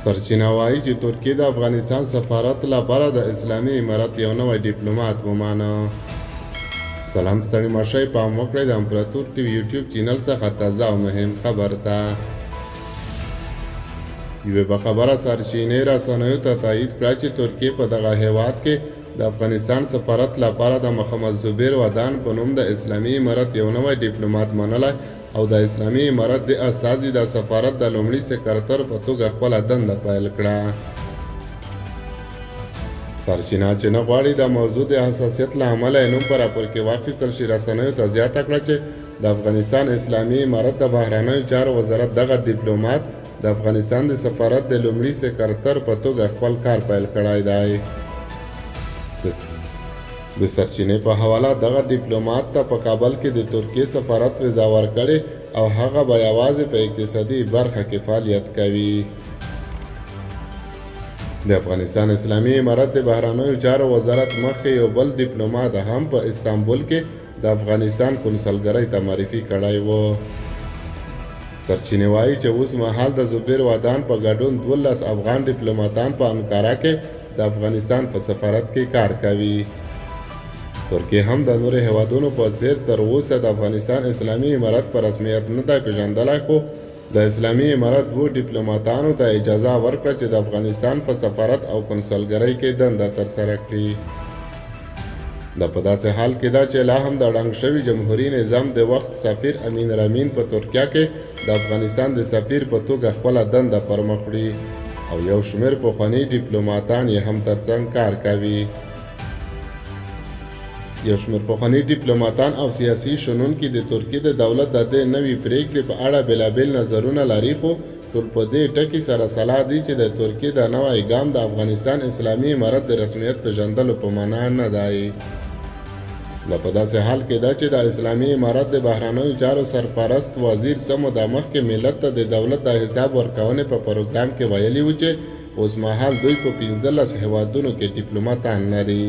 سرچینه وایي چې ترکیه د افغانستان سفارت لپاره د اسلامي امارت یو نوی ډیپلوماټ ومانه. سلام ستړي مشئ، پام وکړئ د امپراتور ټي وي یوټیوب چینل څخه تازه او مهم خبر ته. یوه بخبره سرچینې رسنیو ته تایید کړه چې ترکیه په دغه هیواد کې د افغانستان سفارت لپاره د محمد زبیر ودان په نوم د اسلامي امارت یو نوی ډیپلوماټ منلی او د اسلامي امارت د استازي د سفارت د لومړي سکرتر په توګه خپله دنده پیل کړه. سرچینه چې نه غواړي د موضوع د حساسیت له امله یې نوم په راپور کې واخیستل شي، رسنیو ته زیاته کړه چې د افغانستان اسلامي امارت د بهرنیو چارو وزارت دغه ډیپلوماټ د افغانستان د سفارت د لومړي سکرتر په توګه خپل کار پیل کړی دی. د سرچینې په حواله دغه ډیپلوماټ ته په کابل کې د ترکیې سفارت ویزا ورکړې او هغه به یوازې په اقتصادي برخه کې فعالیت کوي. د افغانستان اسلامي امارت د بهرنیو چارو وزارت مخکې یو بل ډیپلوماټ هم په استانبول کې د افغانستان کنسلګرۍ ته معرفي کړی و. سرچینې وایي چې اوس مهال د زبیر ودان په ګډون 12 افغان ډیپلوماټان په انکارا کې د افغانستان په سفارت کې کار کوي. ترکیه هم د نورو هیوادونو په څیر تر اوسه د افغانستان اسلامي امارت په رسمیت نه دی پیژندلی، خو د اسلامي امارت 2 ډیپلوماټانو ته اجازه ورکړه چې د افغانستان په سفارت او کنسلګرۍ کې دنده ترسره کړي. دا په داسې حال کې ده چې لا هم د ړنګ شوي جمهوري نظام د وخت سفیر امین رامین په ترکیه کې د افغانستان د سفیر په توګه خپله دنده پرمخ وړي او یو شمېر پخواني ډیپلوماټان یې هم ترڅنګ کار کوي. یو شمېر پخواني ډیپلوماټان او سیاسي شنونکي د ترکیې د دولت د دې نوې پریکړې په اړه بېلابېل نظرونه لري، خو ټول په دې ټکي سره سلا دي چې د ترکیې د نوی ګام د افغانستان اسلامي امارت د رسمیت پیژندلو په معنا نه دی. لا په داسې حال کې ده چې د اسلامي امارت د بهرنیو چارو سرپرست وزیر څه موده مخکې ملت ته د دولت د حساب ورکونې په پروګرام کې ویلي و چې اوس مهال دوی په 15 هیوادونو کې ډیپلوماټان لري.